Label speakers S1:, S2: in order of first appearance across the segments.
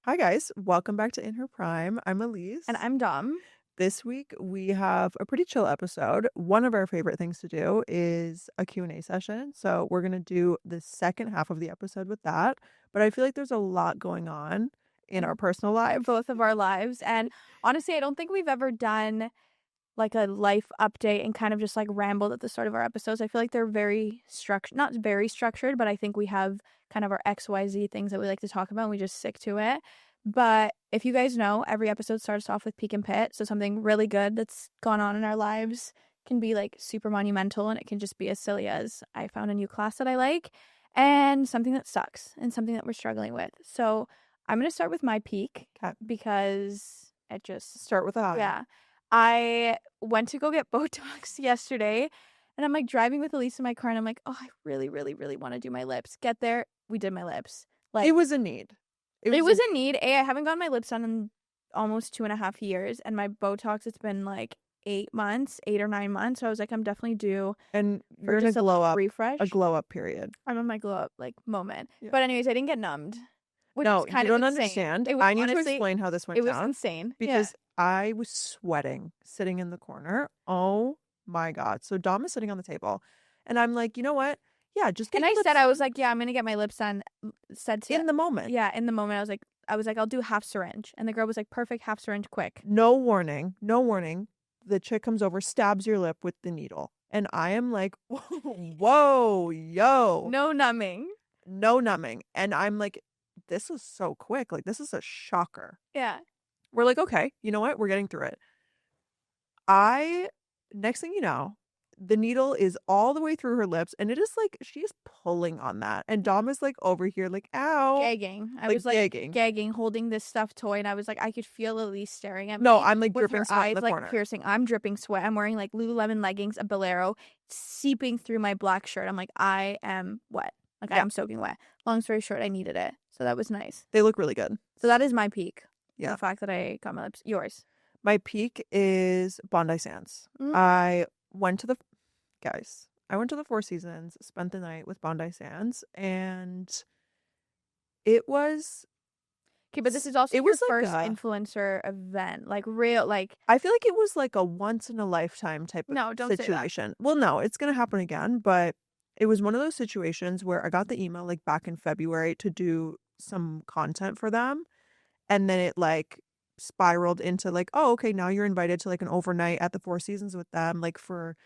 S1: Hi guys, welcome back to In Her Prime. I'm Elise.
S2: And I'm Dom.
S1: This week we have a pretty chill episode. One of our favorite things to do is a Q&A session. So we're going to do the second half of the episode with that. But I feel like there's a lot going on in our personal
S2: In
S1: lives.
S2: both of our lives. And honestly, I don't think we've ever done like a life update and kind of just like rambled at the start of our episodes. I feel like they're very structured, not very structured, but I think we have kind of our XYZ things that we like to talk about and we just stick to it. But if you guys know, every episode starts off with Peak and Pit. So something really good that's gone on in our lives can be like super monumental, and it can just be as silly as I found a new class that I like and something that sucks and something that we're struggling with. So I'm going to start with my peak because it just...
S1: Start with a high.
S2: Yeah. I went to go get Botox yesterday, and I'm like driving with Elise in my car, and I'm like, oh, I really, really, really want to do my lips. Get there, we did my lips.
S1: Like, it was a need.
S2: It was a need. I haven't gotten my lips done in almost 2.5 years, and my Botox, it's been like 8 or 9 months. So I was like, I'm definitely due.
S1: And you're in a glow up
S2: refresh.
S1: A glow up period.
S2: I'm in my glow up like moment. Yeah. But anyways, I didn't get numbed.
S1: Which no, you don't understand. I need to explain how this went down.
S2: It was insane.
S1: Because I was sweating sitting in the corner. Oh my God. So Dom is sitting on the table, and I'm like, you know what? Yeah, just get.
S2: And I said, I was like, yeah, I'm gonna get my lips done.
S1: In the moment.
S2: Yeah, in the moment. I was like, I'll do half syringe, and the girl was like, perfect, half syringe, quick.
S1: No warning. The chick comes over, stabs your lip with the needle, and I am like, whoa, yo.
S2: No numbing.
S1: And I'm like, this is so quick. Like, this is a shocker.
S2: Yeah.
S1: We're like, okay, you know what? We're getting through it. Next thing you know, the needle is all the way through her lips, and it is like she's pulling on that. And Dom is like over here, like, ow.
S2: Gagging. I was like gagging, holding this stuffed toy, and I was like, I could feel Elise staring at me.
S1: No, I'm like dripping
S2: with her
S1: sweat
S2: eyes
S1: in the
S2: like
S1: corner.
S2: Piercing. I'm dripping sweat. I'm wearing like Lululemon leggings, a bolero, seeping through my black shirt. I'm like, I am wet. Like, I am soaking wet. Long story short, I needed it. So that was nice.
S1: They look really good.
S2: So that is my peak.
S1: Yeah.
S2: The fact that I got my lips. Yours.
S1: My peak is Bondi Sands.
S2: Mm-hmm.
S1: I went to the Four Seasons, spent the night with Bondi Sands, and it was...
S2: Okay, but this is also your first influencer event. Like, real, like...
S1: I feel like it was like a once-in-a-lifetime type of situation. Well, no, it's going to happen again, but it was one of those situations where I got the email, like, back in February to do some content for them, and then it, like, spiraled into, like, oh, okay, now you're invited to, like, an overnight at the Four Seasons with them, like, for...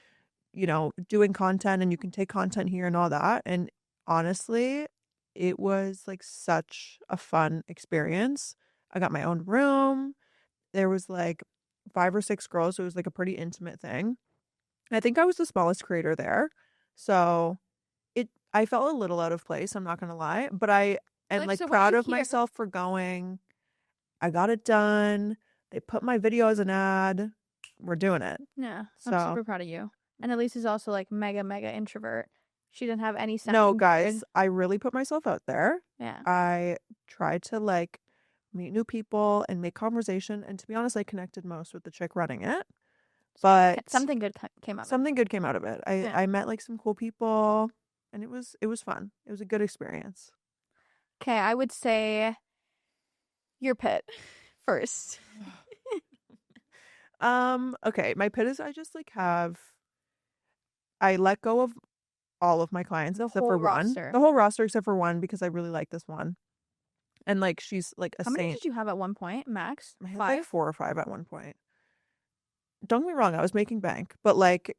S1: you know, doing content, and you can take content here and all that. And honestly, it was like such a fun experience. I got my own room. There was like 5 or 6 girls. So it was like a pretty intimate thing. I think I was the smallest creator there. So I felt a little out of place. I'm not going to lie, but I am like proud of myself for going. I got it done. They put my video as an ad. We're doing it.
S2: Yeah. So, I'm super proud of you. And Elise is also like mega introvert. She didn't have any sense.
S1: No, guys, I really put myself out there.
S2: Yeah.
S1: I tried to like meet new people and make conversation. And to be honest, I connected most with the chick running it. But
S2: something good came out.
S1: Something good came out of it. I met like some cool people, and it was fun. It was a good experience.
S2: Okay, I would say your pit first.
S1: Okay, my pit is I just like I let go of all of my clients except for one. The whole roster except for one, because I really like this one. And like she's like a saint.
S2: How many did you have at one point, max?
S1: I had like 4 or 5 at one point. Don't get me wrong, I was making bank, but like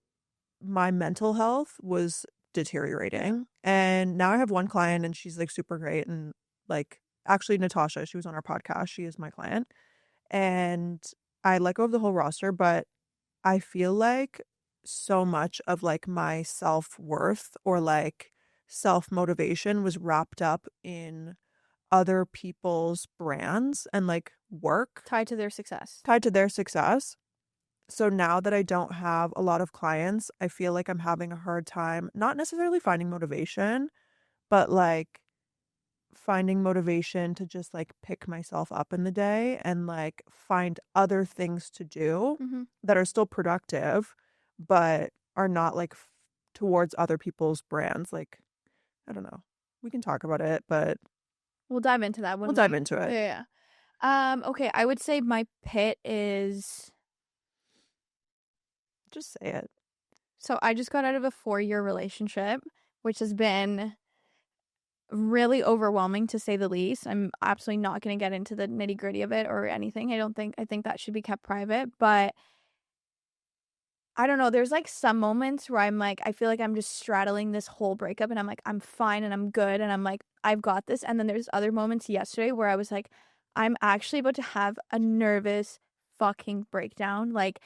S1: my mental health was deteriorating. And now I have one client, and she's like super great, and like actually Natasha, she was on our podcast. She is my client. And I let go of the whole roster, but I feel like so much of like my self-worth or like self-motivation was wrapped up in other people's brands and like work
S2: tied to their success.
S1: So now that I don't have a lot of clients, I feel like I'm having a hard time not necessarily finding motivation, but like finding motivation to just like pick myself up in the day and like find other things to do that are still productive but are not like towards other people's brands. Like, I don't know. We can talk about it, but
S2: we'll dive into that.
S1: We'll dive into it.
S2: Yeah. Okay, I would say my pit is.
S1: Just say it.
S2: So I just got out of a 4-year relationship, which has been really overwhelming to say the least. I'm absolutely not going to get into the nitty-gritty of it or anything. I think that should be kept private, but I don't know, there's like some moments where I'm like, I feel like I'm just straddling this whole breakup and I'm like, I'm fine and I'm good and I'm like, I've got this. And then there's other moments yesterday where I was like, I'm actually about to have a nervous fucking breakdown. Like,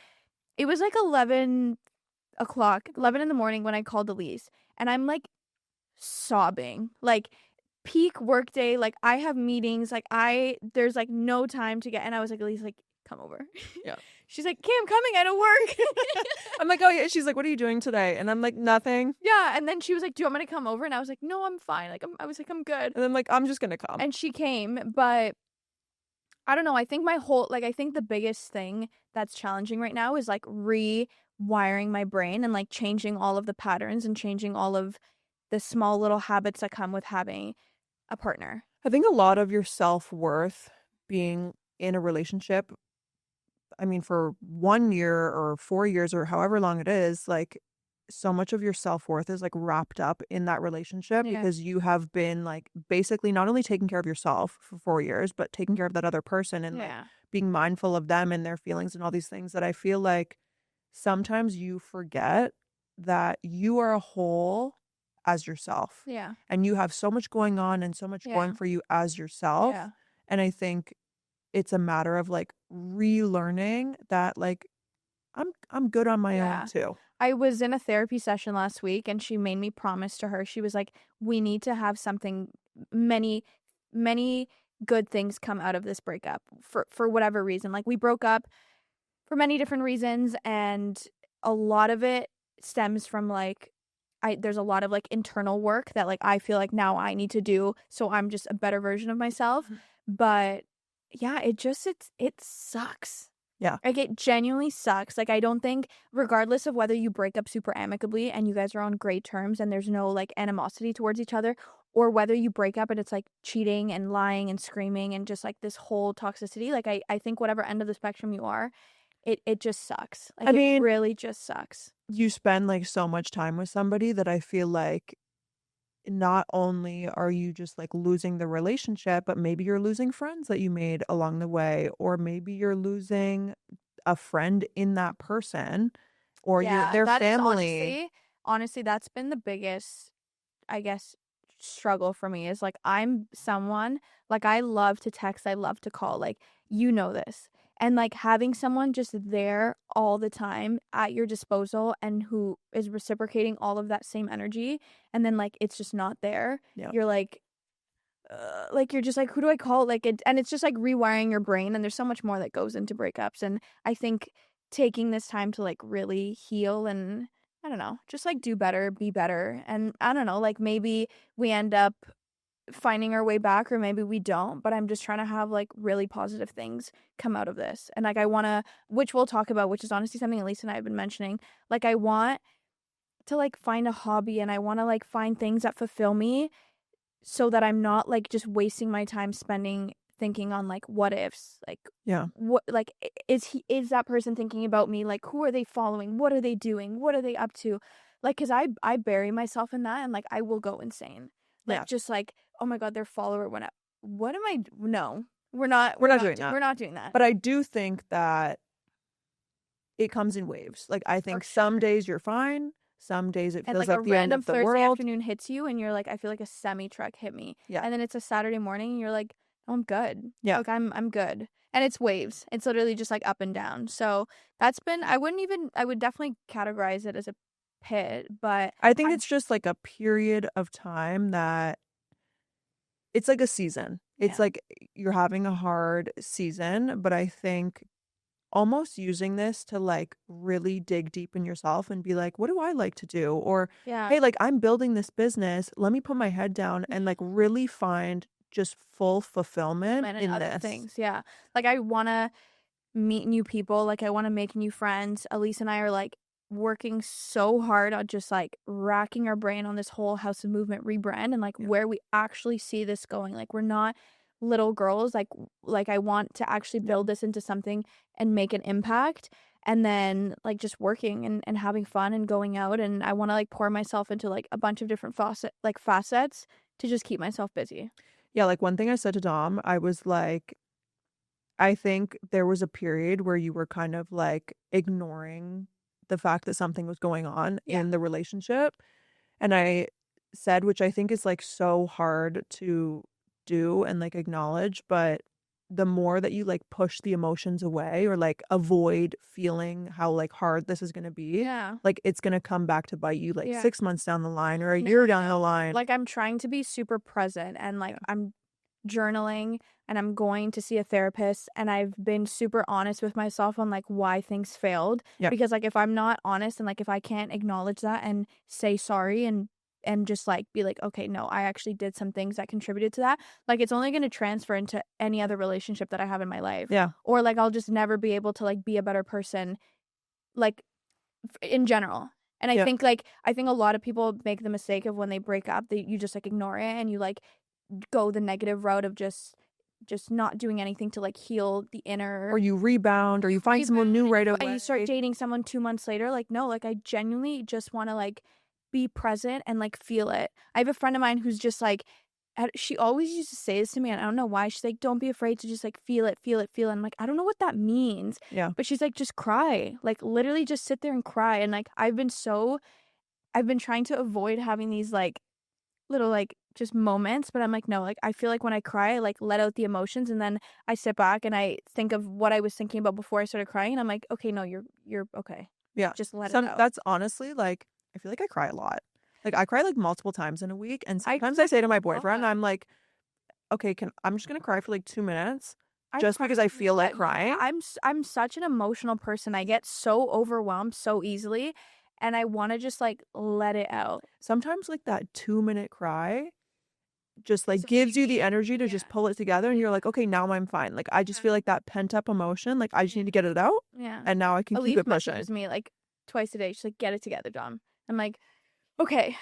S2: it was like 11 in the morning when I called Elise, and I'm like sobbing. Like, peak workday, like I have meetings, like there's like no time to get, and I was like, Elise, like, come over.
S1: Yeah.
S2: She's like, "Okay, I'm coming, I don't work."
S1: I'm like, oh yeah. She's like, what are you doing today? And I'm like, nothing.
S2: Yeah, and then she was like, "Do you want me to come over?" And I was like, "No, I'm fine." Like, I was like, "I'm good."
S1: And then like, I'm just gonna come.
S2: And she came, but I don't know. I think I think the biggest thing that's challenging right now is like rewiring my brain and like changing all of the patterns and changing all of the small little habits that come with having a partner.
S1: I think a lot of your self-worth being in a relationship, I mean, for 1 year or 4 years or however long it is, like so much of your self-worth is like wrapped up in that relationship
S2: Yeah.
S1: because you have been like basically not only taking care of yourself for 4 years, but taking care of that other person and like
S2: Yeah.
S1: being mindful of them and their feelings and all these things that I feel like sometimes you forget that you are a whole as yourself
S2: Yeah.
S1: and you have so much going on and so much
S2: Yeah.
S1: going for you as yourself.
S2: Yeah.
S1: And I think it's a matter of like relearning that like I'm good on my own
S2: Yeah.
S1: too.
S2: I was in a therapy session last week and she made me promise to her. She was like, "We need to have something, many, many good things come out of this breakup for whatever reason. Like, we broke up for many different reasons, and a lot of it stems from like there's a lot of like internal work that like I feel like now I need to do so I'm just a better version of myself."
S1: Mhm.
S2: But yeah, it sucks.
S1: Yeah.
S2: Like, it genuinely sucks. Like, I don't think, regardless of whether you break up super amicably and you guys are on great terms and there's no like animosity towards each other, or whether you break up and it's like cheating and lying and screaming and just like this whole toxicity, like I think whatever end of the spectrum you are, it just sucks. Like,
S1: I
S2: it
S1: mean,
S2: really just sucks.
S1: you spend like so much time with somebody that I feel like not only are you just like losing the relationship, but maybe you're losing friends that you made along the way, or maybe you're losing a friend in that person or
S2: Yeah,
S1: their
S2: that is
S1: family.
S2: honestly, that's been the biggest, I guess, struggle for me is like I'm someone like I love to text, I love to call, like, you know this. And like having someone just there all the time at your disposal and who is reciprocating all of that same energy, and then like it's just not there.
S1: Yeah.
S2: You're like you're just like, who do I call? Like, and it's just like rewiring your brain, and there's so much more that goes into breakups. And I think taking this time to like really heal and, I don't know, just like do better, be better. And I don't know, like maybe we end up finding our way back or maybe we don't, but I'm just trying to have like really positive things come out of this. And like I want to, which we'll talk about, which is honestly something Elise and I have been mentioning, like I want to like find a hobby and I want to like find things that fulfill me so that I'm not like just wasting my time spending thinking on like what ifs, like
S1: Yeah.
S2: what, like is that person thinking about me, like who are they following, what are they doing, what are they up to, like because I bury myself in that and like I will go insane, like
S1: Yeah.
S2: just like, oh my god, their follower went up, what am I, no,
S1: We're not doing that.
S2: we're not doing that.
S1: But I do think that it comes in waves. Like I
S2: For
S1: think
S2: sure.
S1: some days you're fine, some days it
S2: And
S1: feels
S2: like a
S1: like the end
S2: random
S1: of the
S2: Thursday
S1: world.
S2: afternoon hits you and you're like, I feel like a semi truck hit me.
S1: Yeah.
S2: And then it's a Saturday morning and you're like, oh, I'm good.
S1: Yeah.
S2: Like I'm good. And it's waves. It's literally just like up and down. So that's been, I would definitely categorize it as a pit, but
S1: I think it's just like a period of time that it's like a season. It's
S2: yeah.
S1: like you're having a hard season, but I think almost using this to like really dig deep in yourself and be like, what do I like to do? Or,
S2: Yeah.
S1: hey, like I'm building this business. Let me put my head down and like really find just full fulfillment
S2: And
S1: in
S2: other
S1: this.
S2: things. Yeah. Like I want to meet new people. Like I want to make new friends. Elise and I are like working so hard on just like racking our brain on this whole House of Movement rebrand and like
S1: Yeah.
S2: where we actually see this going. Like we're not little girls, like I want to actually build this into something and make an impact. And then like just working and having fun and going out, and I want to like pour myself into like a bunch of different facets to just keep myself busy.
S1: Yeah, like one thing I said to Dom, I was like, I think there was a period where you were kind of like ignoring the fact that something was going on
S2: Yeah.
S1: in the relationship. And I said, which I think is like so hard to do and like acknowledge, but the more that you like push the emotions away or like avoid feeling how like hard this is going to be,
S2: Yeah.
S1: like it's going to come back to bite you like
S2: Yeah.
S1: 6 months down the line or a year down the line.
S2: Like I'm trying to be super present, and like I'm journaling, and I'm going to see a therapist, and I've been super honest with myself on like why things failed.
S1: Yeah.
S2: Because like if I'm not honest and like if I can't acknowledge that and say sorry and just like be like, okay, no, I actually did some things that contributed to that, like it's only going to transfer into any other relationship that I have in my life.
S1: Yeah.
S2: Or like I'll just never be able to like be a better person, like in general. And I think a lot of people make the mistake of when they break up that you just like ignore it and you like go the negative route of just not doing anything to like heal the inner,
S1: or you rebound or you find someone new right away
S2: and you start dating someone 2 months later. Like no, like I genuinely just want to like be present and like feel it. I have a friend of mine who's just like, she always used to say this to me, and I don't know why. She's like, don't be afraid to just like feel it, feel it, feel it. I'm like, I don't know what that means.
S1: Yeah.
S2: But she's like, just cry. Like literally just sit there and cry. And like I've been trying to avoid having these like little like just moments, but I'm like, no, like I feel like when I cry, I like let out the emotions, and then I sit back and I think of what I was thinking about before I started crying, and I'm like, okay, no, you're okay.
S1: Yeah.
S2: Just let it out.
S1: That's honestly like, I feel like I cry a lot. Like I cry like multiple times in a week, and sometimes I say to my boyfriend, I'm like, okay, I'm just gonna cry for like 2 minutes, just because I feel like crying.
S2: I'm such an emotional person. I get so overwhelmed so easily, and I want to just like let it out.
S1: Sometimes like that 2 minute cry just like gives you the energy to just pull it together, and you're like, okay, now I'm fine. Like I just feel like that pent up emotion, like I just need to get it out.
S2: Yeah.
S1: And now I can keep it pushing.
S2: Messages me like twice a day. She's like, get it together, Dom. I'm like, okay.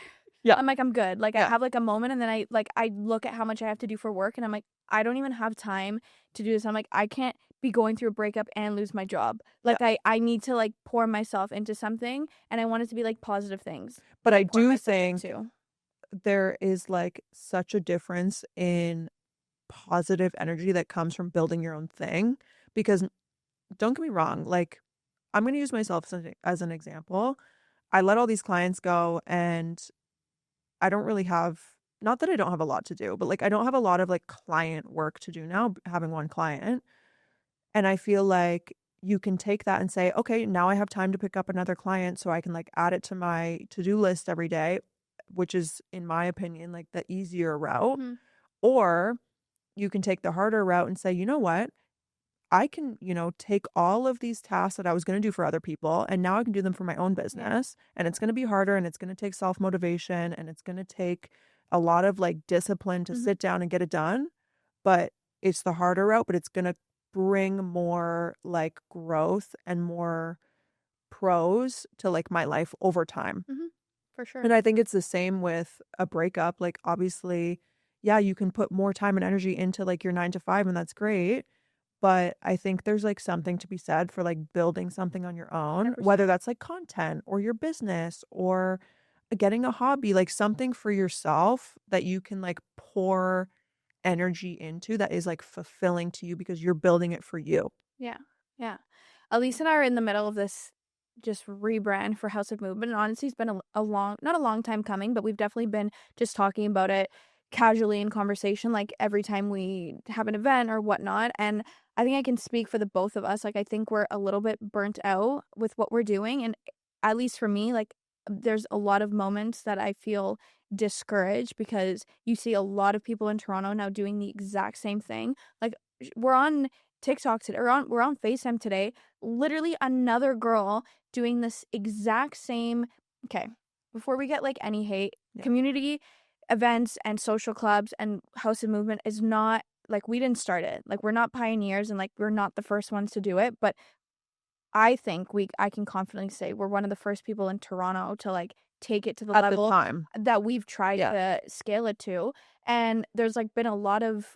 S1: Yeah.
S2: I'm like, I'm good. Like I have like a moment, and then I look at how much I have to do for work, and I'm like, I don't even have time to do this. I'm like, I can't be going through a breakup and lose my job. Like I need to like pour myself into something, and I want it to be like positive things.
S1: But I do think there is like such a difference in positive energy that comes from building your own thing, because don't get me wrong, like I'm going to use myself as an example. I let all these clients go, and I don't really have, not that I don't have a lot to do, but like I don't have a lot of like client work to do now, having one client. And I feel like you can take that and say, okay, now I have time to pick up another client, so I can like add it to my to-do list every day, which is, in my opinion, like the easier route.
S2: Mm-hmm.
S1: Or you can take the harder route and say, you know what? I can, take all of these tasks that I was going to do for other people, and now I can do them for my own business. And it's going to be harder, and it's going to take self-motivation, and it's going to take a lot of like discipline to sit down and get it done. But it's the harder route, but it's going to bring more like growth and more pros to like my life over time.
S2: For sure.
S1: And I think it's the same with a breakup. Like obviously, yeah, you can put more time and energy into like your 9 to 5, and that's great. But I think there's like something to be said for like building something on your own,
S2: 100%.
S1: whether that's like content or your business or getting a hobby, like something for yourself that you can like pour energy into that is like fulfilling to you because you're building it for you.
S2: Yeah. Yeah. Elise and I are in the middle of this just rebrand for House of Movement. And honestly, it's been a long, not a long time coming, but we've definitely been just talking about it casually in conversation, like every time we have an event or whatnot. And I think I can speak for the both of us. Like, I think we're a little bit burnt out with what we're doing. And at least for me, like, there's a lot of moments that I feel discouraged because you see a lot of people in Toronto now doing the exact same thing. Like, we're on TikTok today, or we're on FaceTime today. Literally another girl doing this exact same. Okay, before we get like any hate, community events and social clubs and House of Movement is not like, we didn't start it. Like, we're not pioneers, and like we're not the first ones to do it, but I think I can confidently say we're one of the first people in Toronto to like take it to the level that we've tried to scale it to. And there's like been a lot of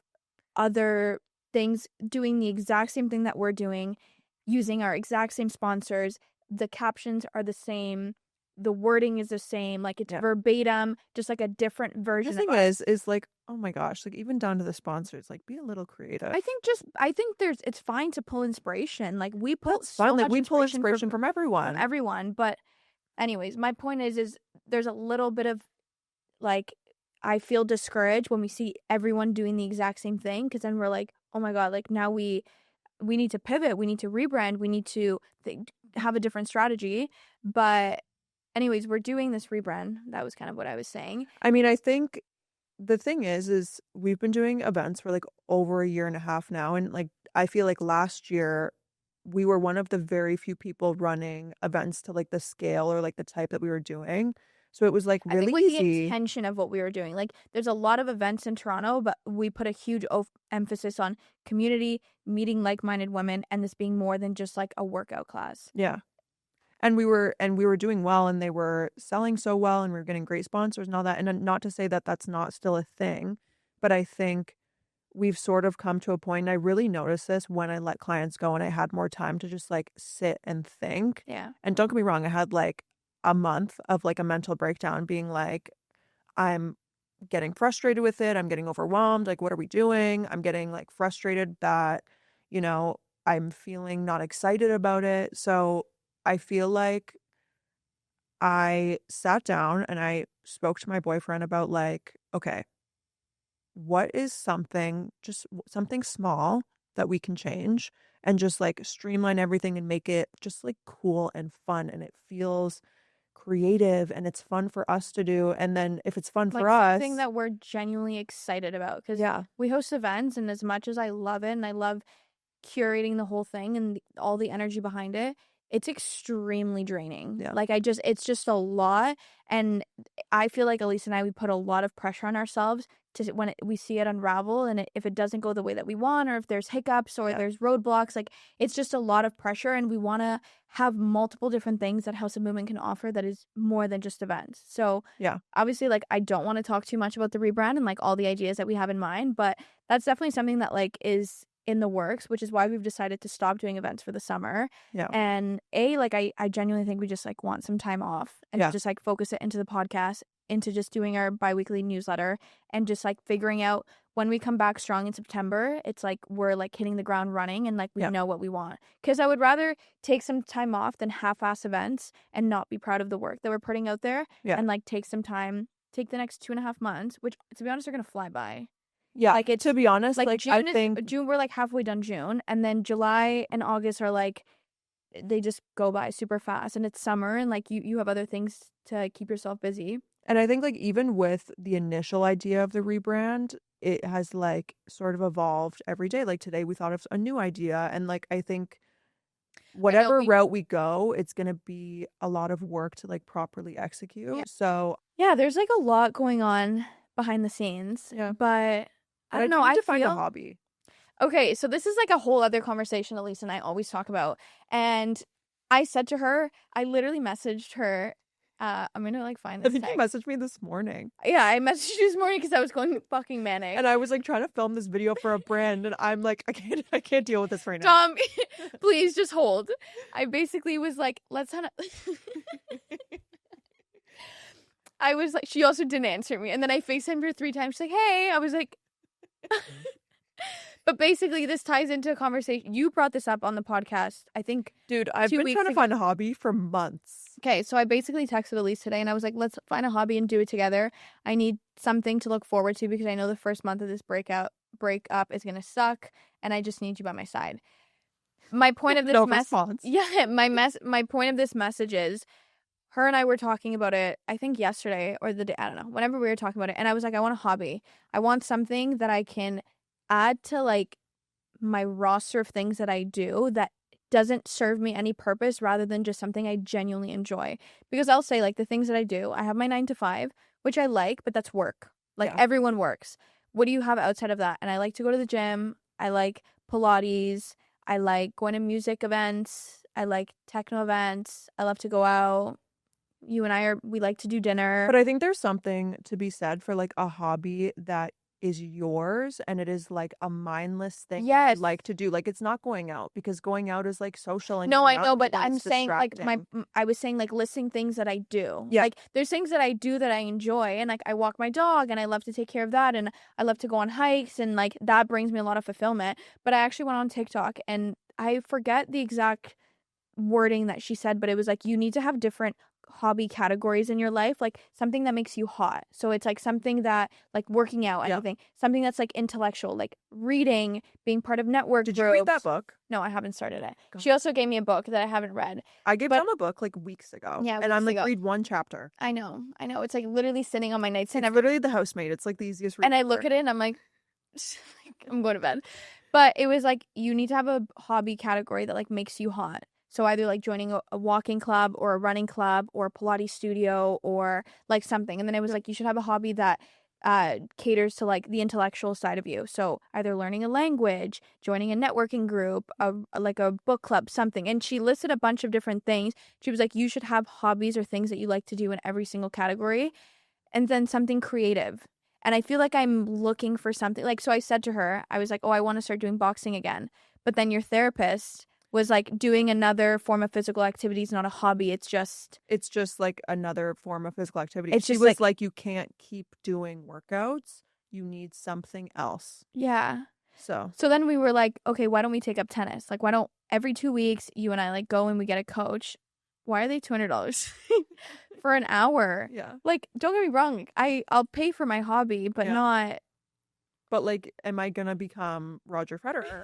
S2: other things doing the exact same thing that we're doing, using our exact same sponsors. The captions are the same. The wording is the same. Like, it's verbatim, just like a different version
S1: The
S2: of
S1: thing
S2: us.
S1: is like, oh my gosh, like even down to the sponsors, like be a little creative.
S2: I think it's fine to pull inspiration. Like, we pull
S1: That's fine.
S2: so
S1: Like
S2: much
S1: we pull
S2: inspiration
S1: inspiration from everyone.
S2: but anyways, my point is there's a little bit of, like, I feel discouraged when we see everyone doing the exact same thing, because then we're like, oh my god, like, now we need to pivot, we need to rebrand, we need to have a different strategy. But anyways, we're doing this rebrand. That was kind of what I was saying.
S1: I mean, I think the thing is we've been doing events for like over a year and a half now, and like I feel like last year we were one of the very few people running events to like the scale or like the type that we were doing. So it was like
S2: I think
S1: really
S2: like the
S1: easy.
S2: intention of what we were doing. Like, there's a lot of events in Toronto, but we put a huge emphasis on community, meeting like-minded women, and this being more than just like a workout class.
S1: Yeah. And we were doing well, and they were selling so well, and we were getting great sponsors and all that. And not to say that that's not still a thing, but I think we've sort of come to a point, and I really noticed this when I let clients go and I had more time to just like sit and think.
S2: Yeah.
S1: And don't get me wrong, I had like a month of like a mental breakdown, being like, I'm getting frustrated with it. I'm getting overwhelmed. Like, what are we doing? I'm getting like frustrated that, you know, I'm feeling not excited about it. So I feel like I sat down and I spoke to my boyfriend about like, okay, what is something, just something small that we can change and just like streamline everything and make it just like cool and fun, and it feels creative and it's fun for us to do. And then if it's fun
S2: Like,
S1: for
S2: something
S1: us,
S2: that we're genuinely excited about, because
S1: yeah,
S2: we host events, and as much as I love it and I love curating the whole thing and all the energy behind it, it's extremely draining.
S1: yeah,
S2: Like, it's just a lot. And I feel like Elise and I, we put a lot of pressure on ourselves to, when we see it unravel, and if it doesn't go the way that we want, or if there's hiccups or
S1: yeah,
S2: there's roadblocks, like, it's just a lot of pressure. And we want to have multiple different things that House of Movement can offer that is more than just events. So
S1: yeah,
S2: obviously, like, I don't want to talk too much about the rebrand and like all the ideas that we have in mind, but that's definitely something that like is in the works, which is why we've decided to stop doing events for the summer.
S1: yeah,
S2: And like, I genuinely think we just like want some time off and
S1: yeah,
S2: just like focus it into the podcast, into just doing our bi-weekly newsletter, and just like figuring out when we come back strong in September, it's like we're like hitting the ground running and like we
S1: yeah,
S2: know what we want. Because I would rather take some time off than half-ass events and not be proud of the work that we're putting out there.
S1: yeah.
S2: And like take some time, take the next 2.5 months, which to be honest are gonna fly by.
S1: Yeah,
S2: Like, it's
S1: to be honest,
S2: like
S1: like I
S2: June
S1: think
S2: June, we're like halfway done June, and then July and August are like, they just go by super fast, and it's summer, and like you have other things to keep yourself busy.
S1: and I think like even with the initial idea of the rebrand, it has like sort of evolved every day. Like today we thought of a new idea, and like I think
S2: I know
S1: whatever route we go, it's going to be a lot of work to like properly
S2: yeah.
S1: execute. So,
S2: Yeah, there's like a lot going on behind the scenes,
S1: yeah.
S2: but I
S1: But I
S2: don't know,
S1: need
S2: I
S1: to find a
S2: feel
S1: hobby.
S2: okay, so this is like a whole other conversation Elise and I always talk about. And I said to her, I literally messaged her, I'm gonna like find
S1: I
S2: this
S1: think you
S2: text.
S1: messaged me this morning.
S2: Yeah, I messaged you this morning because I was going fucking manic.
S1: And I was like trying to film this video for a brand, and I'm like, I can't deal with this right now.
S2: Tom, please just hold. I basically was like, let's not. I was like, she also didn't answer me. And then I FaceTimed her 3 times. She's like, hey. I was like, but basically, this ties into a conversation. You brought this up on the podcast, I think.
S1: Dude, I've
S2: 2
S1: been
S2: weeks
S1: trying to
S2: ago.
S1: find a hobby for months.
S2: Okay, so I basically texted Elise today and I was like, let's find a hobby and do it together. I need something to look forward to because I know the first month of this breakup is gonna suck, and I just need you by my side. My point of this
S1: No response.
S2: Yeah, my point of this message is, her and I were talking about it, I think yesterday or the day, I don't know, whenever we were talking about it, and I was like, I want a hobby. I want something that I can add to like my roster of things that I do that doesn't serve me any purpose, rather than just something I genuinely enjoy. Because I'll say, like, the things that I do, I have my 9 to 5, which I like, but that's work. Like,
S1: Yeah.
S2: everyone works. What do you have outside of that? And I like to go to the gym. I like Pilates. I like going to music events. I like techno events. I love to go out. You and we like to do dinner.
S1: But I think there's something to be said for like a hobby that is yours and it is like a mindless thing
S2: Yes.
S1: you like to do. Like it's not going out, because going out is like social and
S2: No,
S1: going
S2: I
S1: out
S2: know,
S1: to
S2: but
S1: one
S2: I'm
S1: is
S2: saying like
S1: distracting.
S2: I was saying like listing things that I do.
S1: Yeah.
S2: Like there's things that I do that I enjoy, and like I walk my dog and I love to take care of that, and I love to go on hikes, and like that brings me a lot of fulfillment. But I actually went on TikTok and I forget the exact wording that she said, but it was like you need to have different hobby categories in your life, like something that makes you hot. So it's like something that like working out,
S1: Yeah.
S2: anything, something that's like intellectual, like reading, being part of network
S1: Did
S2: groups.
S1: you read that book?
S2: No, I haven't started it.
S1: Go.
S2: She also gave me a book that I haven't read.
S1: I gave
S2: But-
S1: them a book like weeks ago.
S2: Yeah,
S1: and I'm
S2: weeks
S1: like,
S2: ago.
S1: read one chapter.
S2: I know. It's like literally sitting on my nightstand.
S1: It's literally The Housemaid. It's like the easiest read
S2: And I look at it and I'm like, I'm going to bed. But it was like, you need to have a hobby category that like makes you hot. So either like joining a walking club or a running club or a Pilates studio or like something. And then it was like, you should have a hobby that caters to like the intellectual side of you. So either learning a language, joining a networking group, like a book club, something. And she listed a bunch of different things. She was like, you should have hobbies or things that you like to do in every single category. And then something creative. And I feel like I'm looking for something. Like, so I said to her, I was like, oh, I want to start doing boxing again. But then your therapist was like, doing another form of physical activity is not a hobby. It's just
S1: like another form of physical activity.
S2: It's
S1: She
S2: just
S1: was like, you can't keep doing workouts. You need something else.
S2: Yeah.
S1: So
S2: then we were like, okay, why don't we take up tennis? Like, why don't every 2 weeks you and I like go and we get a coach? Why are they $200 for an hour?
S1: Yeah.
S2: Like, don't get me wrong. I'll pay for my hobby, but not.
S1: But like, am I gonna become Roger Federer,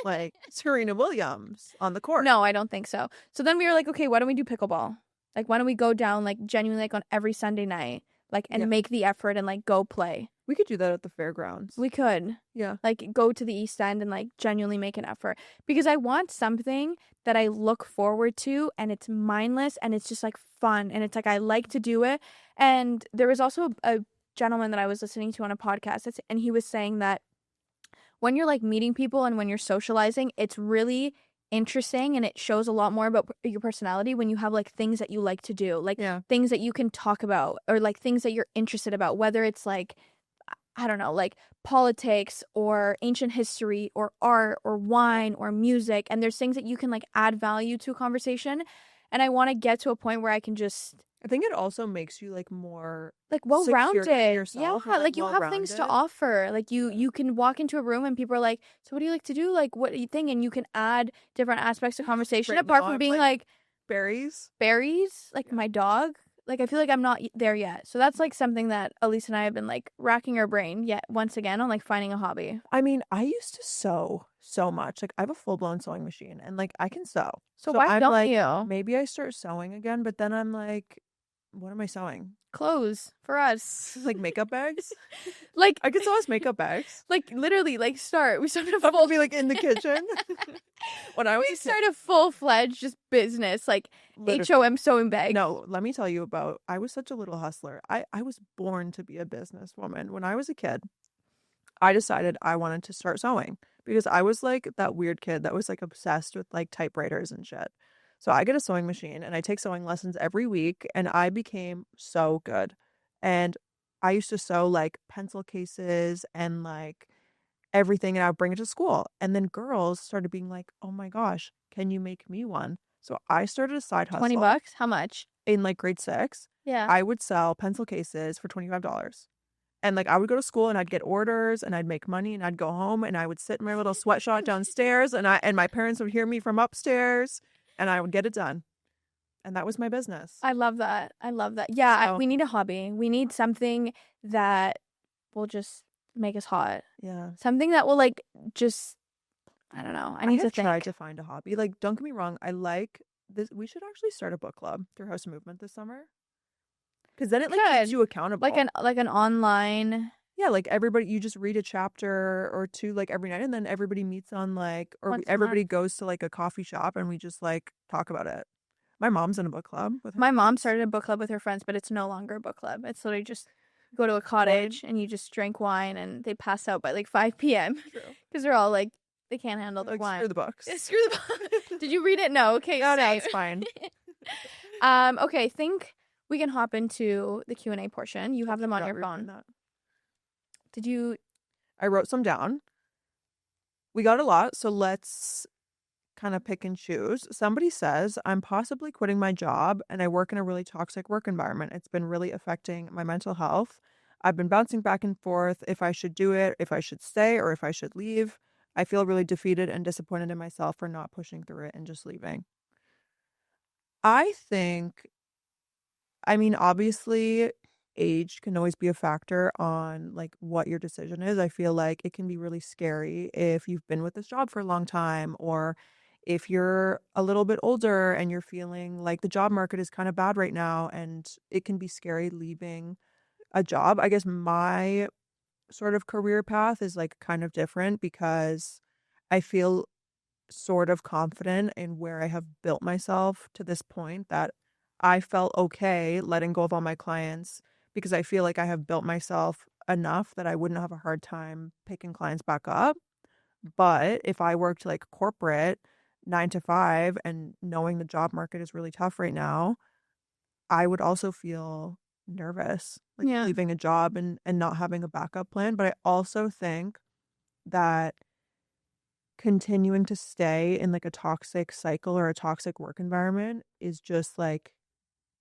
S1: like Serena Williams on the court?
S2: No, I don't think so. So then we were like, okay, why don't we do pickleball? Like, why don't we go down like genuinely like on every Sunday night, like and make the effort and like go play?
S1: We could do that at the fairgrounds.
S2: We could.
S1: Yeah.
S2: Like go to the East End and like genuinely make an effort, because I want something that I look forward to and it's mindless and it's just like fun and it's like I like to do it. And there was also a gentleman that I was listening to on a podcast, and he was saying that when you're like meeting people and when you're socializing, it's really interesting and it shows a lot more about your personality when you have like things that you like to do, like things that you can talk about or like things that you're interested about, whether it's like, I don't know, like politics or ancient history or art or wine or music. And there's things that you can like add value to a conversation. And I want to get to a point where I can just,
S1: I think it also makes you like more
S2: like well-rounded.
S1: Yeah,
S2: like you have things to offer. Like you can walk into a room and people are like, so what do you like to do? Like, what do you think? And you can add different aspects to conversation apart from being like
S1: berries,
S2: like my dog. Like, I feel like I'm not there yet. So that's like something that Elise and I have been like racking our brain yet once again on like finding a hobby.
S1: I mean, I used to sew so much. Like I have a full-blown sewing machine and like I can sew.
S2: So why
S1: I'm
S2: don't
S1: like,
S2: you?
S1: maybe I start sewing again, but then I'm like, what am I sewing?
S2: Clothes for us.
S1: Like makeup bags?
S2: Like
S1: I could sew us makeup bags.
S2: Like literally, like we started a
S1: full be like in the kitchen. When I was
S2: we started a full-fledged just business, like HOM sewing bags.
S1: No, let me tell you about, I was such a little hustler. I was born to be a businesswoman. When I was a kid, I decided I wanted to start sewing because I was like that weird kid that was like obsessed with like typewriters and shit. So I get a sewing machine and I take sewing lessons every week and I became so good. And I used to sew like pencil cases and like everything and I would bring it to school. And then girls started being like, oh my gosh, can you make me one? So I started a side hustle.
S2: $20? How much?
S1: In like grade 6.
S2: Yeah.
S1: I would sell pencil cases for $25. And like I would go to school and I'd get orders and I'd make money and I'd go home and I would sit in my little sweatshop downstairs and my parents would hear me from upstairs and I would get it done. And that was my business.
S2: I love that. Yeah,
S1: So,
S2: we need a hobby. We need something that will just make us hot.
S1: Yeah.
S2: Something that will like just, I don't know. I need to think.
S1: Try to find a hobby. Like, don't get me wrong. I like this. We should actually start a book club through House of Movement this summer. Because then it like keeps you accountable.
S2: Like an online.
S1: Yeah, like everybody, you just read a chapter or two like every night and then everybody meets on like, or everybody goes to like a coffee shop and we just like talk about it. My mom's in a book club.
S2: My mom started a book club with her friends, but it's no longer a book club. It's literally just go to a cottage and you just drink wine and they pass out by like 5 p.m.
S1: True.
S2: Because they're all like, they can't handle the wine.
S1: Screw the books.
S2: Screw the books. Did you read it? No. Okay.
S1: Oh, no, it's fine.
S2: Okay. Think we can hop into the Q&A portion. You have them on your phone. Did you
S1: I wrote some down. We got a lot, so let's kind of pick and choose. Somebody says, I'm possibly quitting my job and I work in a really toxic work environment. It's been really affecting my mental health. I've been bouncing back and forth if I should do it, if I should stay, or if I should leave. I feel really defeated and disappointed in myself for not pushing through it and just leaving. I think, I mean, obviously, age can always be a factor on like what your decision is. I feel like it can be really scary if you've been with this job for a long time, or if you're a little bit older and you're feeling like the job market is kind of bad right now and it can be scary leaving a job. I guess my sort of career path is like kind of different because I feel sort of confident in where I have built myself to this point that I felt okay letting go of all my clients because I feel like I have built myself enough that I wouldn't have a hard time picking clients back up. But if I worked like corporate 9 to 5 and knowing the job market is really tough right now, I would also feel nervous like
S2: Yeah.
S1: leaving a job and not having a backup plan. But I also think that continuing to stay in like a toxic cycle or a toxic work environment is just like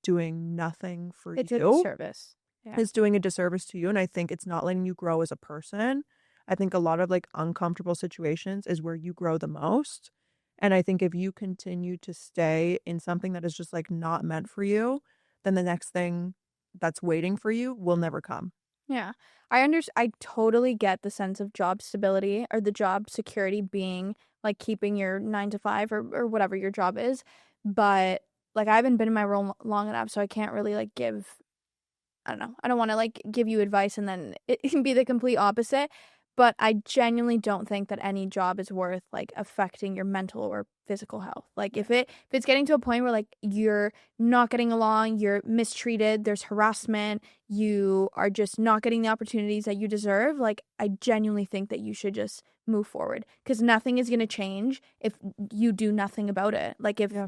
S1: doing nothing for
S2: It's a
S1: you.
S2: disservice. Yeah.
S1: It's doing a disservice to you. And I think it's not letting you grow as a person. I think a lot of like uncomfortable situations is where you grow the most. And I think if you continue to stay in something that is just like not meant for you, then the next thing that's waiting for you will never come.
S2: Yeah. I totally get the sense of job stability or the job security being like keeping your 9 to 5 or whatever your job is, but like I haven't been in my role long enough, so I can't really like give I don't know. I don't want to like give you advice and then it can be the complete opposite. But I genuinely don't think that any job is worth like affecting your mental or physical health. Like
S1: Yeah.
S2: if it's getting to a point where like you're not getting along, you're mistreated, there's harassment, you are just not getting the opportunities that you deserve, like I genuinely think that you should just move forward because nothing is going to change if you do nothing about it. Like if
S1: Yeah.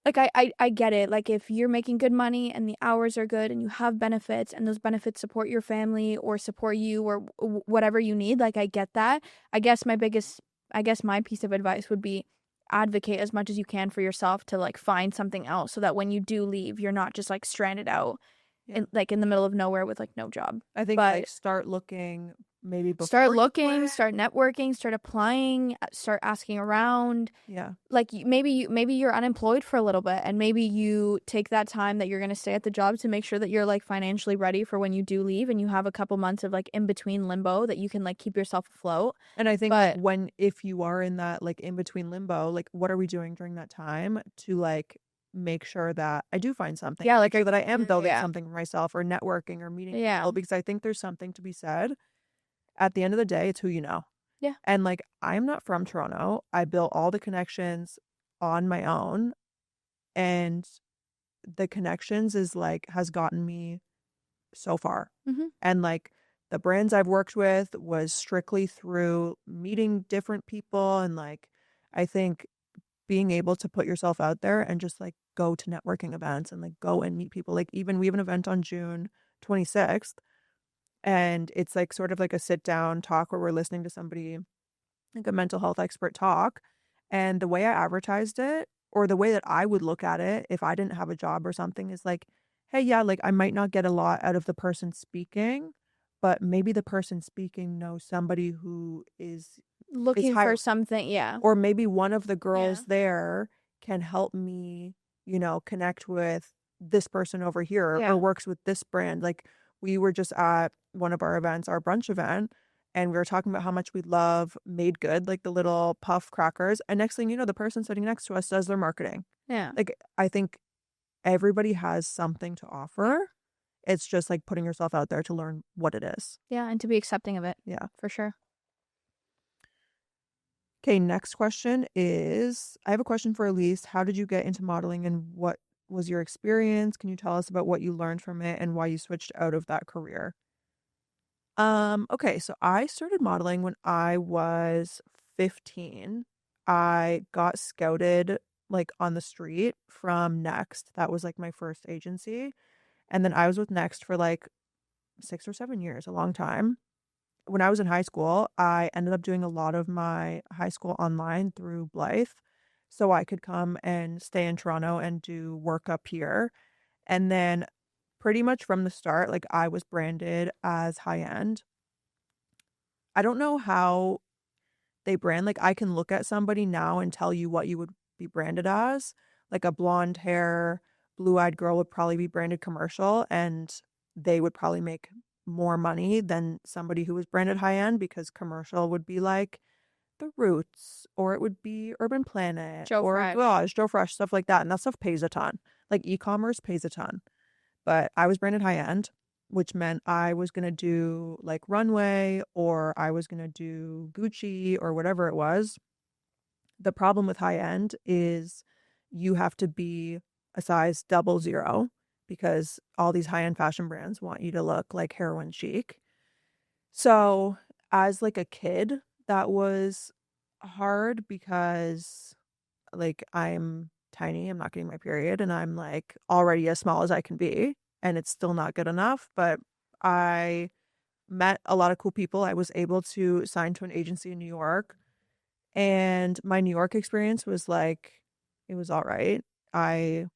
S2: like I get it. Like if you're making good money and the hours are good and you have benefits and those benefits support your family or support you or whatever you need, like I get that. I guess my piece of advice would be advocate as much as you can for yourself to like find something else so that when you do leave, you're not just like stranded out
S1: Yeah.
S2: in like in the middle of nowhere with like no job.
S1: I think
S2: But
S1: like start looking maybe
S2: start
S1: before you
S2: looking,
S1: quit.
S2: start networking, start applying, start asking around
S1: Yeah.
S2: like maybe you're unemployed for a little bit and maybe you take that time that you're going to stay at the job to make sure that you're like financially ready for when you do leave and you have a couple months of like in between limbo that you can like keep yourself afloat.
S1: And I think like
S2: But
S1: if you are in that like in between limbo, like what are we doing during that time to like make sure that I do find something,
S2: yeah,
S1: make
S2: like
S1: sure that I am building
S2: yeah.
S1: something for myself or networking or meeting
S2: Yeah.
S1: people because I think there's something to be said. At the end of the day, it's who you know.
S2: Yeah.
S1: And like I'm not from Toronto. I built all the connections on my own and the connections is like has gotten me so far.
S2: Mhm.
S1: And like the brands I've worked with was strictly through meeting different people and like I think being able to put yourself out there and just like go to networking events and like go and meet people. Like even we have an event on June 26th and it's like sort of like a sit down talk where we're listening to somebody like a mental health expert talk. And the way I advertised it, or the way that I would look at it if I didn't have a job or something, is like, hey, yeah, like I might not get a lot out of the person speaking, but maybe the person speaking knows somebody who is
S2: Looking
S1: high,
S2: for something, yeah.
S1: or maybe one of the
S2: Yeah.
S1: girls there can help me, connect with this person over here
S2: Yeah.
S1: or works with this brand. Like we were just at one of our events, our brunch event, and we were talking about how much we love Made Good, like the little puff crackers. And next thing you know, the person sitting next to us does their marketing.
S2: Yeah.
S1: Like I think everybody has something to offer. It's just like putting yourself out there to learn what it is.
S2: Yeah, and to be accepting of it.
S1: Yeah.
S2: For sure.
S1: Okay, next question is I have a question for Elise. How did you get into modeling and what was your experience? Can you tell us about what you learned from it and why you switched out of that career? Okay, so I started modeling when I was 15. I got scouted like on the street from Next. That was like my first agency. And then I was with Next for like 6 or 7 years, a long time. when I was in high school, I ended up doing a lot of my high school online through Blythe. So I could come and stay in Toronto and do work up here. And then pretty much from the start, like I was branded as high end. I don't know how they brand. Like I can look at somebody now and tell you what you would be branded as. Like a blonde hair, blue-eyed girl would probably be branded commercial and they would probably make more money than somebody who was branded high end because commercial would be like The Roots or it would be Urban Planet
S2: Joe
S1: or
S2: Fresh.
S1: Gosh, Joe Fresh, stuff like that. And that stuff pays a ton. Like e-commerce pays a ton. But I was branded high end, which meant I was going to do like runway or I was going to do Gucci or whatever it was. The problem with high end is you have to be a size 00 because all these high end fashion brands want you to look like heroin chic. So, as like a kid, that was hard because like I'm tiny, I'm not getting my period, and I'm like already as small as I can be, and it's still not good enough. But I met a lot of cool people. I was able to sign to an agency in New York, and my New York experience was like, it was all right. I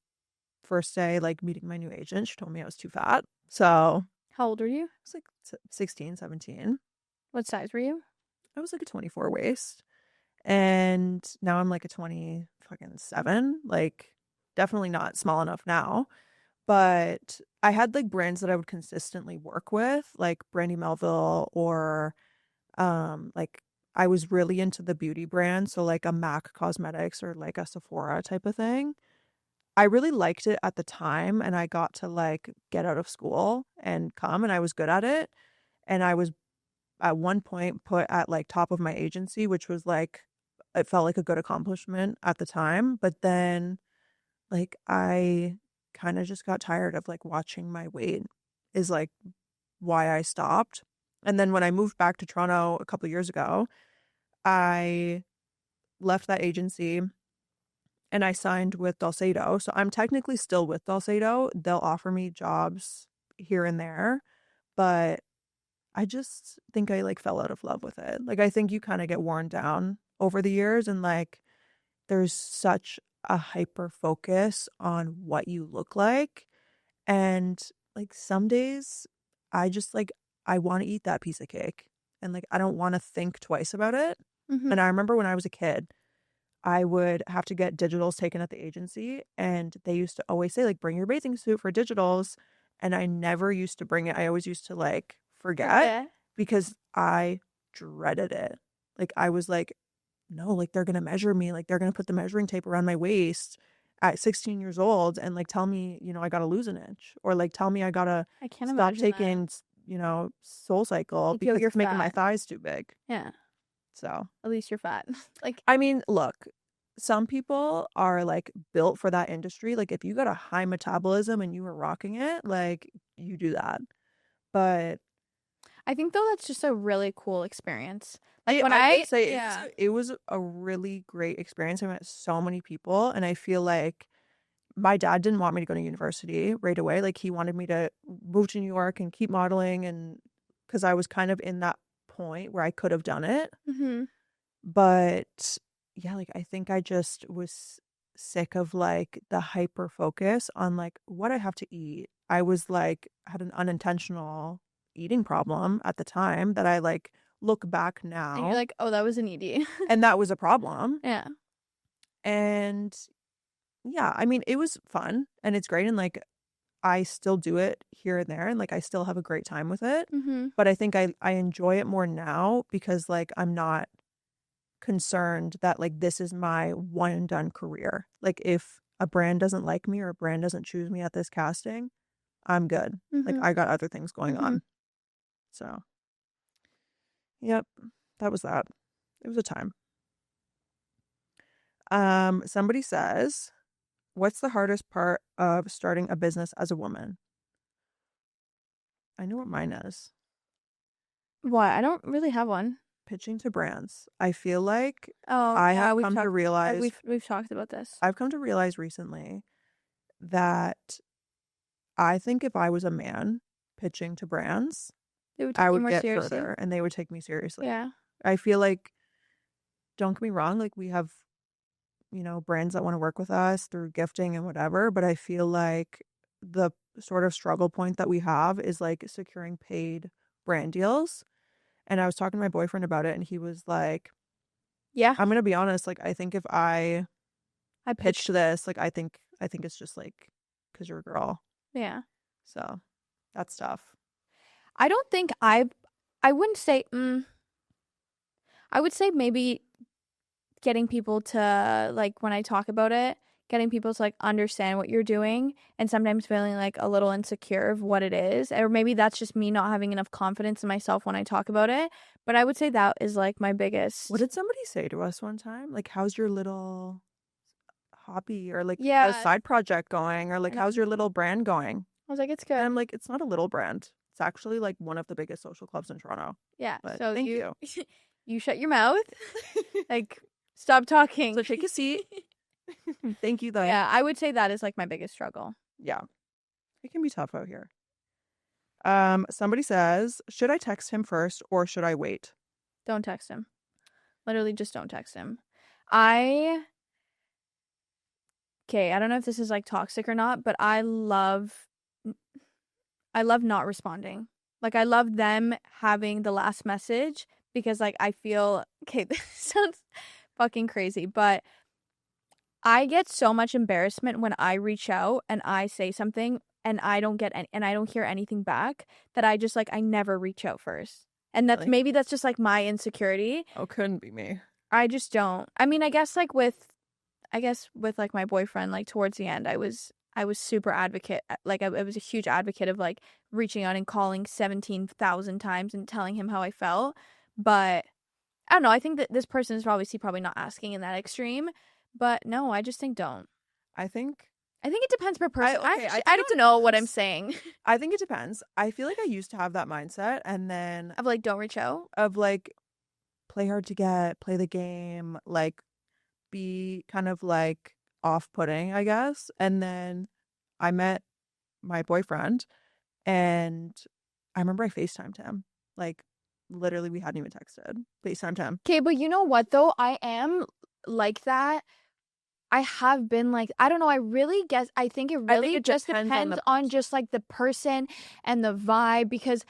S1: first day, like meeting my new agent, she told me I was too fat. So
S2: How old are you?
S1: I was like 16, 17.
S2: What size were you?
S1: I was like a 24 waist. And now I'm like a 20 fucking 7. Like definitely not small enough now. But I had like brands that I would consistently work with, like Brandy Melville or like I was really into the beauty brand, so like a MAC Cosmetics or like a Sephora type of thing. I really liked it at the time and I got to like get out of school and come and I was good at it. And I was at one point put at like top of my agency, which was like it felt like a good accomplishment at the time. But then like I kind of just got tired of like watching my weight is like why I stopped. And then when I moved back to Toronto a couple of years ago, I left that agency and I signed with Dulcedo. So I'm technically still with Dulcedo. They'll offer me jobs here and there, but I just think I like fell out of love with it. Like I think you kind of get worn down over the years and like there's such a hyper focus on what you look like and like some days I just like I want to eat that piece of cake and like I don't want to think twice about it.
S2: Mm-hmm.
S1: And I remember when I was a kid, I would have to get digitals taken at the agency and they used to always say like bring your bathing suit for digitals and I never used to bring it. I always used to like forget
S2: Forget.
S1: because I dreaded it. Like I was like no, like they're going to measure me, like they're going to put the measuring tape around my waist at 16 years old and like tell me, I got to lose an inch or like tell me I got to
S2: I can't
S1: stop
S2: imagine that.
S1: taking, Soul Cycle
S2: Like, yo,
S1: because
S2: you're
S1: it's making my
S2: fat.
S1: thighs too big.
S2: Yeah.
S1: So
S2: At least you're fat. Like,
S1: I mean, look, some people are like built for that industry. Like if you got a high metabolism and you were rocking it, like you do that. But
S2: I think though that's just a really cool experience. Like
S1: I,
S2: when
S1: I
S2: I
S1: would say
S2: yeah.
S1: it was a really great experience. I met so many people and I feel like my dad didn't want me to go to university right away. Like he wanted me to move to New York and keep modeling and because I was kind of in that point where I could have done it.
S2: Mm-hmm.
S1: But yeah, like I think I just was sick of like the hyper focus on like what I have to eat. I was like had an unintentional eating problem at the time that I like look back
S2: And you're
S1: now
S2: like, oh, that was an ED.
S1: and that was a problem.
S2: Yeah.
S1: And yeah, I mean, it was fun and it's great and like I still do it here and there and like I still have a great time with it.
S2: Mm-hmm.
S1: But I think I enjoy it more now because like I'm not concerned that like this is my one and done career. Like if a brand doesn't like me or a brand doesn't choose me at this casting, I'm good. Like
S2: Mm-hmm.
S1: I got other things going
S2: Mm-hmm.
S1: on. So, yep, that was that. It was a time. Somebody says, "What's the hardest part of starting a business as a woman?" I know what mine is.
S2: What? I don't really have one.
S1: Pitching to brands. I feel like
S2: Oh
S1: I
S2: yeah,
S1: have come to realize
S2: we've talked about this.
S1: I've come to realize recently that I think if I was a man pitching to brands,
S2: They would take
S1: I
S2: you
S1: would
S2: more
S1: get
S2: seriously.
S1: further and they would take me seriously.
S2: Yeah.
S1: I feel like, don't get me wrong, like we have, brands that want to work with us through gifting and whatever, but I feel like the sort of struggle point that we have is like securing paid brand deals. And I was talking to my boyfriend about it and he was like,
S2: Yeah.
S1: I'm gonna be honest, like I think if I
S2: I
S1: pitched this, like I think it's just like because you're a girl.
S2: Yeah.
S1: So that's tough.
S2: I don't think I wouldn't say I would say maybe getting people to like when I talk about it, getting people to like understand what you're doing and sometimes feeling like a little insecure of what it is. Or maybe that's just me not having enough confidence in myself when I talk about it. But I would say that is like my biggest.
S1: What did somebody say to us one time? Like, how's your little hobby or like a
S2: Yeah.
S1: side project going? Or like,
S2: And I
S1: how's your little brand going?
S2: was like, it's
S1: And
S2: good.
S1: I'm like, it's not a little brand. It's actually like one of the biggest social clubs in Toronto.
S2: Yeah.
S1: But
S2: So
S1: thank you.
S2: you shut your mouth. Like stop talking.
S1: So take a seat. Thank you, though.
S2: Yeah, I would say that is like my biggest struggle.
S1: Yeah. It can be tough out here. Somebody says, should I text him first or should I wait?
S2: Don't text him. Literally just don't text him. Okay, I don't know if this is like toxic or not, but I love not responding. Like I love them having the last message because like I feel okay, this sounds fucking crazy, but I get so much embarrassment when I reach out and I say something and I don't get and I don't hear anything back that I just like I never reach out first. And that's
S1: Really?
S2: maybe that's just like my insecurity.
S1: Oh, couldn't be me.
S2: I just don't. I mean, I guess with like my boyfriend, like towards the end, I was super advocate. Like I was a huge advocate of like reaching out and calling 17,000 times and telling him how I felt. But I don't know. I think that this person is probably not asking in that extreme. But no, I just think don't.
S1: I think
S2: it depends per person.
S1: I
S2: don't know what I'm saying.
S1: I think it depends. I feel like I used to have that mindset and then
S2: Of like, don't reach out.
S1: of like play hard to get, play the game, like be kind of like off-putting, I guess. And then I met my boyfriend and I remember I FaceTimed him. Like literally we hadn't even texted. FaceTimed him.
S2: Okay, but you know what though? I am like that. I have been like, I don't know. I think it really just depends on just like the person and the vibe because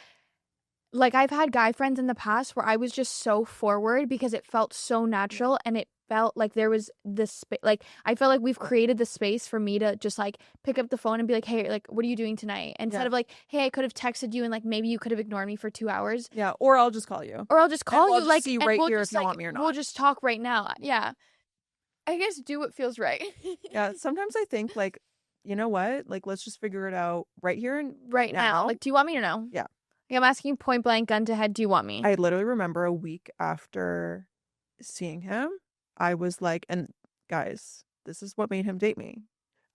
S2: like I've had guy friends in the past where I was just so forward because it felt so natural and it felt like there was this space. Like I felt like we've created the space for me to just like pick up the phone and be like, hey, like, what are you doing tonight? Instead of like, hey, I could have texted you and like maybe you could have ignored me for 2 hours.
S1: Yeah, or I'll just call you.
S2: Or I'll just call you like
S1: see you right
S2: we'll
S1: here
S2: just,
S1: if you
S2: like,
S1: want me or not.
S2: We'll just talk right now. Yeah. I guess do what feels right.
S1: Yeah, sometimes I think like, you know what? Like let's just figure it out right here and
S2: right now. Like, do you want me to know?
S1: Yeah.
S2: Like, I'm asking you point blank, gun to head, do you want me?
S1: I literally remember a week after seeing him, I was like, and guys, this is what made him date me.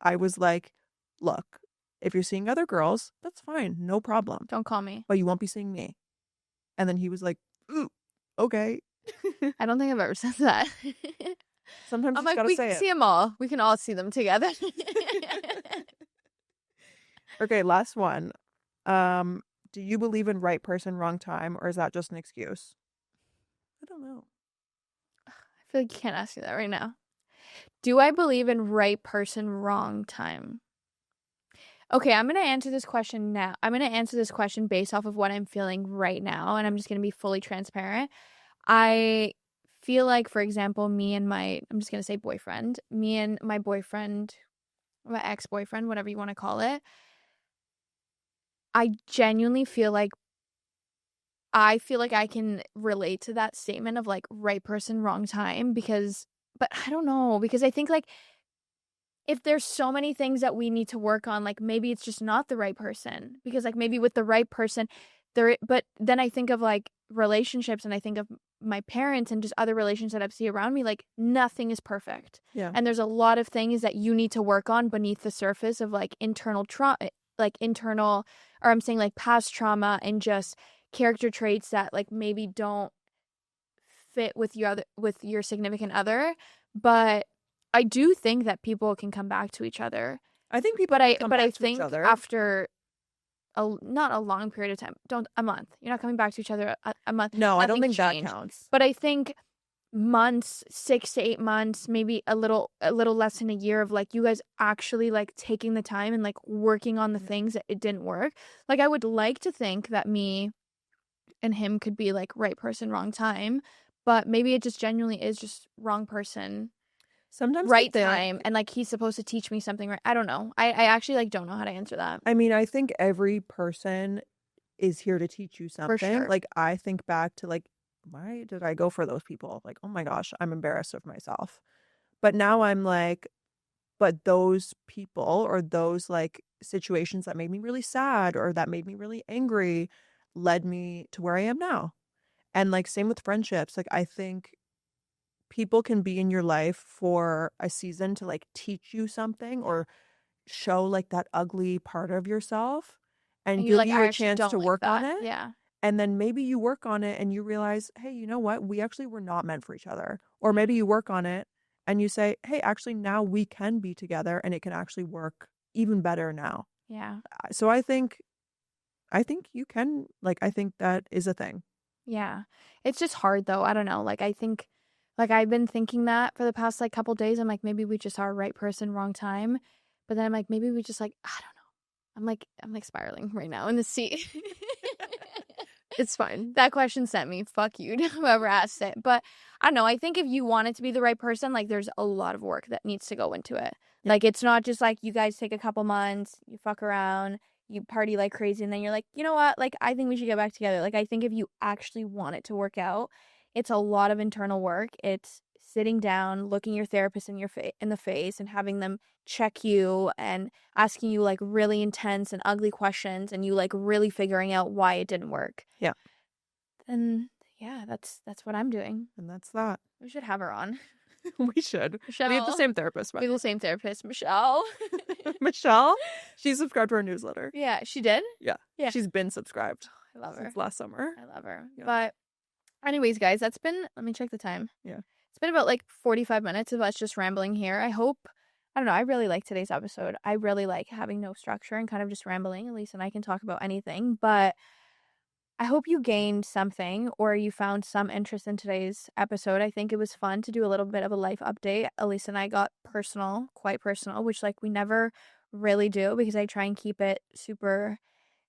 S1: I was like, look, if you're seeing other girls, that's fine, no problem.
S2: Don't call me.
S1: But you won't be seeing me. And then he was like, ooh, okay.
S2: I don't think I've ever said that.
S1: Sometimes
S2: I'm
S1: you just
S2: like,
S1: gotta
S2: we
S1: say
S2: can
S1: it.
S2: see them all. We can all see them together.
S1: Okay, last one. Do you believe in right person, wrong time, or is that just an excuse? I don't know.
S2: I feel like you can't ask me that right now. Do I believe in right person, wrong time? Okay, I'm going to answer this question now. I'm going to answer this question based off of what I'm feeling right now, and I'm just going to be fully transparent. I feel like, for example, I'm just going to say boyfriend, me and my boyfriend, my ex-boyfriend, whatever you want to call it, I genuinely feel like I can relate to that statement of like right person, wrong time but I don't know, because I think like if there's so many things that we need to work on, like maybe it's just not the right person because like maybe with the right person but then I think of like relationships and I think of my parents and just other relations that I've seen around me, like nothing is perfect.
S1: Yeah.
S2: And there's a lot of things that you need to work on beneath the surface of like internal trauma, like internal, or I'm saying like past trauma and just character traits that like maybe don't fit with your significant other. But I do think that people can come back to each other.
S1: I think people come back to each other.
S2: After not a long period of time. Don't a month. You're not coming back to each other a month.
S1: No, I don't
S2: Nothing
S1: think that
S2: changed.
S1: counts.
S2: But I think months, 6 to 8 months, maybe a little less than a year of like you guys actually like taking the time and like working on the things that it didn't work. Like I would like to think that me and him could be like right person, wrong time, but maybe it just genuinely is just wrong person,
S1: Sometimes
S2: right time, and like he's supposed to teach me something. Right? I don't know. I actually like don't know how to answer that.
S1: I mean, I think every person is here to teach you something.
S2: For sure.
S1: Like I think back to like, why did I go for those people? Like, oh my gosh, I'm embarrassed of myself. But now I'm like, but those people or those like situations that made me really sad or that made me really angry led me to where I am now. And like same with friendships. Like I think people can be in your life for a season to like teach you something or show like that ugly part of yourself and
S2: you're
S1: give
S2: like,
S1: you
S2: I
S1: a
S2: actually
S1: chance
S2: don't
S1: to
S2: like
S1: work on
S2: that.
S1: it.
S2: Yeah.
S1: And then maybe you work on it and you realize, hey, you know what? We actually were not meant for each other. Or maybe you work on it and you say, hey, actually now we can be together and it can actually work even better now.
S2: Yeah.
S1: So I think you can, like, I think that is a thing.
S2: Yeah. It's just hard though. I don't know. Like I think like I've been thinking that for the past like couple days. I'm like maybe we just are right person, wrong time. But then I'm like maybe we just like I don't know. I'm like spiraling right now in the sea.
S1: It's fine.
S2: That question sent me. Fuck you to whoever asked it. But I don't know. I think if you want it to be the right person, like there's a lot of work that needs to go into it.
S1: Yeah.
S2: Like it's not just like you guys take a couple months, you fuck around, you party like crazy, and then you're like, you know what? Like I think we should get back together. Like I think if you actually want it to work out, it's a lot of internal work. It's sitting down, looking your therapist in the face, and having them check you and asking you like really intense and ugly questions, and you like really figuring out why it didn't work.
S1: Yeah.
S2: And yeah, that's what I'm doing.
S1: And that's that.
S2: We should have her on.
S1: We should.
S2: Michelle.
S1: We have the same therapist.
S2: We have the same therapist, Michelle.
S1: Michelle, she subscribed to our newsletter.
S2: Yeah, she did?
S1: Yeah. She's been subscribed.
S2: I love her.
S1: Since last summer.
S2: I love her.
S1: Yeah.
S2: But anyways, guys, that's been, let me check the time.
S1: Yeah.
S2: It's been about like 45 minutes of us just rambling here. I don't know, I really like today's episode. I really like having no structure and kind of just rambling. Elise and I can talk about anything, but I hope you gained something or you found some interest in today's episode. I think it was fun to do a little bit of a life update. Elise and I got personal, quite personal, which like we never really do because I try and keep it super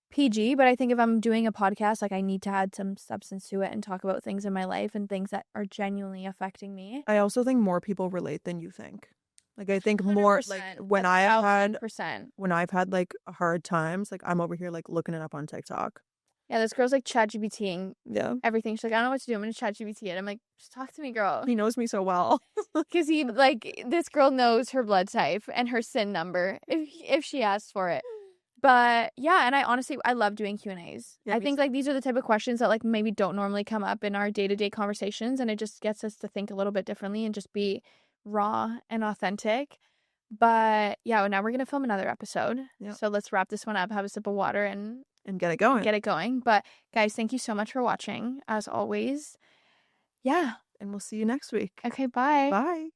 S2: PG. But I think if I'm doing a podcast, like I need to add some substance to it and talk about things in my life and things that are genuinely affecting me.
S1: I also think more people relate than you think. Like I think more like when I've had like hard times, like I'm over here like looking it up on TikTok.
S2: Yeah, this girl's like ChatGPTing everything. She's like, I don't know what to do. I'm going to ChatGPT it. I'm like, just talk to me, girl.
S1: He knows me so well.
S2: Because he, like, this girl knows her blood type and her SIN number if she asks for it. But, yeah, and I love doing Q&As.
S1: Yeah,
S2: I think, like, these are the type of questions that, like, maybe don't normally come up in our day-to-day conversations. And it just gets us to think a little bit differently and just be raw and authentic. But, yeah, now we're going to film another episode. Yep. So let's wrap this one up, have a sip of water, and
S1: get it going.
S2: But guys, thank you so much for watching as always. Yeah.
S1: And we'll see you next week.
S2: Okay, bye.
S1: Bye.